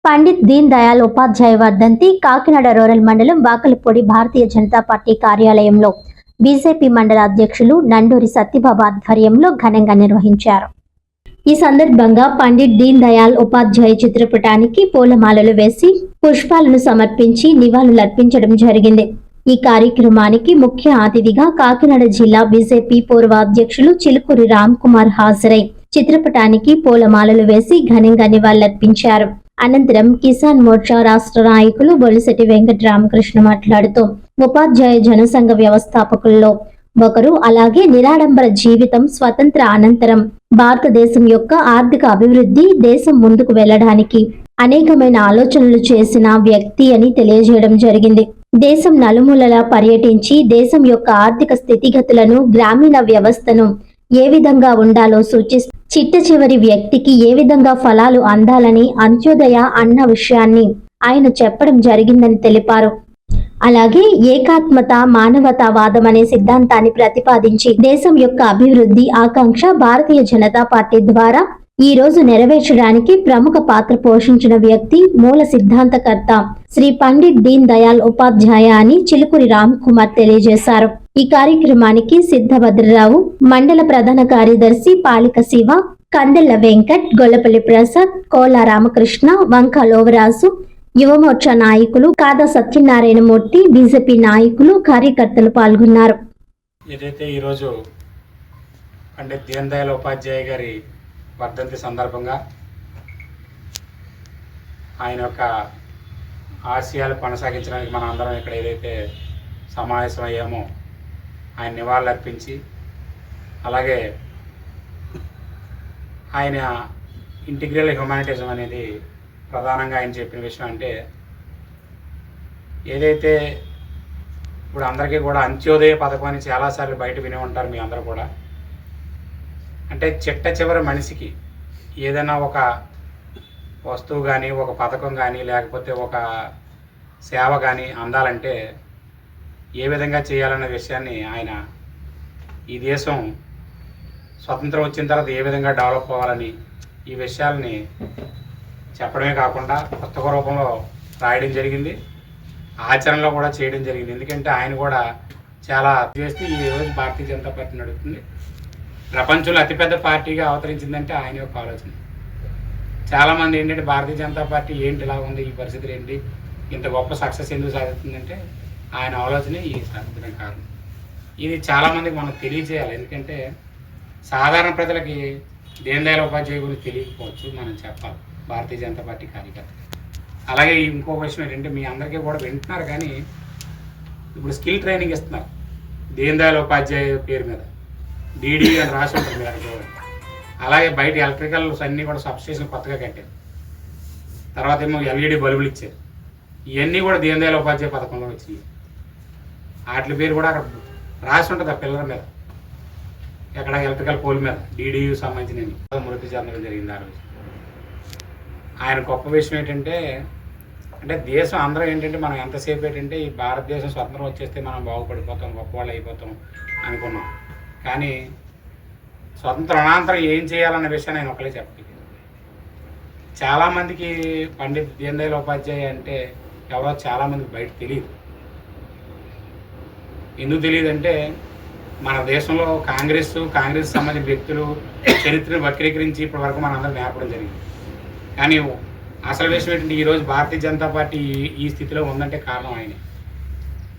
పండిత్ దీన్ దయాళ్ ఉపాధ్యాయ వర్ధంతి కాకినాడ రూరల్ మండలం వాకలపూడి భారతీయ జనతా పార్టీ కార్యాలయంలో బీజేపీ మండల అధ్యక్షులు నండూరి సత్యబాబు ఆధ్వర్యంలో ఘనంగా నిర్వహించారు. ఈ సందర్భంగా పండిత్ దీన్ దయాళ్ ఉపాధ్యాయ చిత్రపటానికి పూలమాలలు వేసి పుష్పాలను సమర్పించి నివాళులర్పించడం జరిగింది. ఈ కార్యక్రమానికి ముఖ్య అతిథిగా కాకినాడ జిల్లా బీజేపీ పూర్వ అధ్యక్షులు చిలుకూరి రామ్ కుమార్ హాజరై చిత్రపటానికి పూలమాలలు వేసి ఘనంగా నివాళులర్పించారు. అనంతరం కిసాన్ మోర్చా రాష్ట్ర నాయకులు బొలిశెట్టి వెంకట రామకృష్ణ మాట్లాడుతూ ఉపాధ్యాయ జనసంఘ వ్యవస్థాపకుల్లో ఒకరు, అలాగే నిరాడంబర జీవితం స్వతంత్ర అనంతరం భారతదేశం యొక్క ఆర్థిక అభివృద్ధి దేశం ముందుకు వెళ్లడానికి అనేకమైన ఆలోచనలు చేసిన వ్యక్తి అని తెలియజేయడం జరిగింది. దేశం నలుమూలలా పర్యటించి దేశం యొక్క ఆర్థిక స్థితిగతులను, గ్రామీణ వ్యవస్థను ఏ విధంగా ఉండాలో సూచిస్తూ చిట్ట చివరి వ్యక్తికి ఏ విధంగా ఫలాలు అందాలని అంత్యోదయ అన్న విషయాన్ని ఆయన చెప్పడం జరిగిందని తెలిపారు. అలాగే ఏకాత్మత మానవతావాదం అనే సిద్ధాంతాన్ని ప్రతిపాదించి దేశం యొక్క అభివృద్ధి ఆకాంక్ష భారతీయ జనతా పార్టీ ద్వారా ఈ రోజు నెరవేర్చడానికి ప్రముఖ పాత్ర పోషించిన వ్యక్తి, మూల సిద్ధాంతకర్త శ్రీ పండిత్ దీన్ దయాళ్ ఉపాధ్యాయ అని చిలుకూరి రామ్ కుమార్ తెలియజేశారు. ఈ కార్యక్రమానికి సిద్ధభద్రరావు, మండల ప్రధాన కార్యదర్శి పాలిక శివ, కందెళ్ల వెంకట్, గొల్లపల్లి ప్రసాద్, కోల రామకృష్ణ, వంక లోవరాజు, యువమోర్చా నాయకులు కాదా సత్యనారాయణమూర్తి, బీజేపీ నాయకులు, కార్యకర్తలు పాల్గొన్నారు. ఏదైతే ఈరోజు పండిత్ దీన్ దయాళ్ ఉపాధ్యాయ గారి వర్ధంతి సందర్భంగా ఆయన యొక్క ఆశయాలు కొనసాగించడానికి మన అందరం ఇక్కడ ఏదైతే సమావేశం అయ్యామో ఆయన నివాళులు అర్పించి, అలాగే ఆయన ఇంటిగ్రల్ హ్యుమానిటిజం అనేది ప్రధానంగా ఆయన చెప్పిన విషయం. అంటే ఏదైతే ఇప్పుడు అందరికీ కూడా అంత్యోదయ పథకం అని చాలాసార్లు బయట విని ఉంటారు మీ అందరూ కూడా. అంటే చిట్ట చివరి మనిషికి ఏదైనా ఒక వస్తువు కానీ, ఒక పథకం కానీ, లేకపోతే ఒక సేవ కానీ అందాలంటే ఏ విధంగా చేయాలన్న విషయాన్ని ఆయన ఈ దేశం స్వతంత్రం వచ్చిన తర్వాత ఏ విధంగా డెవలప్ అవ్వాలని ఈ విషయాలని చెప్పడమే కాకుండా పుస్తక రూపంలో రాయడం జరిగింది, ఆచరణలో కూడా చేయడం జరిగింది. ఎందుకంటే ఆయన కూడా చాలా చేస్తే ఈరోజు భారతీయ జనతా పార్టీ నడుస్తుంది. ప్రపంచంలో అతిపెద్ద పార్టీగా అవతరించిందంటే ఆయన యొక్క ఆలోచన. చాలామంది ఏంటంటే భారతీయ జనతా పార్టీ ఏంటి ఇలా ఉంది, ఈ పరిస్థితులు ఏంటి, ఇంత గొప్ప సక్సెస్ ఎందుకు సాధిస్తుందంటే ఆయన ఆలోచనే ఈ సాధించడం కారణం. ఇది చాలామందికి మనం తెలియజేయాలి. ఎందుకంటే సాధారణ ప్రజలకి దీన్ దయాళ్ ఉపాధ్యాయ గురించి తెలియకపోవచ్చు, మనం చెప్పాలి భారతీయ జనతా పార్టీ కార్యకర్త. అలాగే ఇంకో విషయం ఏంటంటే మీ అందరికీ కూడా వింటున్నారు, కానీ ఇప్పుడు స్కిల్ ట్రైనింగ్ ఇస్తున్నారు దీన్ దయాళ్ ఉపాధ్యాయ పేరు మీద, డీడీ అని రాసి ఉంటుంది మీరు. అలాగే బయట ఎలక్ట్రికల్స్ అన్నీ కూడా సబ్స్టేషన్ కొత్తగా కట్టారు. తర్వాత ఏమో ఎల్ఈడి బల్బులు ఇచ్చారు. ఇవన్నీ కూడా దీన్ దయాళ్ ఉపాధ్యాయ పథకంలో వచ్చినాయి. వాటి పేరు కూడా అక్కడ రాసి ఉంటుంది ఆ పిల్లల మీద, ఎక్కడ ఎలక్ట్రికల్ పోల్ మీద డీడీయూ సంబంధించిన మృతి చెందడం జరిగింది ఆ రోజు. ఆయన గొప్ప విషయం ఏంటంటే, అంటే దేశం అందరూ ఏంటంటే మనం ఎంతసేపు ఏంటంటే ఈ భారతదేశం స్వతంత్రం వచ్చేస్తే మనం బాగుపడిపోతాం, గొప్పవాళ్ళు అయిపోతాం అనుకున్నాం. కానీ స్వతంత్ర అనంతరం ఏం చేయాలన్న విషయాన్ని ఆయన ఒకళ్ళే చెప్పలేదు. చాలామందికి పండిత్ దీన్ దయాళ్ ఉపాధ్యాయ అంటే ఎవరో చాలామందికి బయట తెలియదు. ఎందుకు తెలియదు అంటే మన దేశంలో కాంగ్రెస్ సంబంధించిన వ్యక్తులు చరిత్రను వక్రీకరించి ఇప్పటి వరకు మన అందరూ నేర్పడం జరిగింది. కానీ అసలు విషయం ఏంటంటే ఈరోజు భారతీయ జనతా పార్టీ ఈ స్థితిలో ఉందంటే కారణం ఆయనే.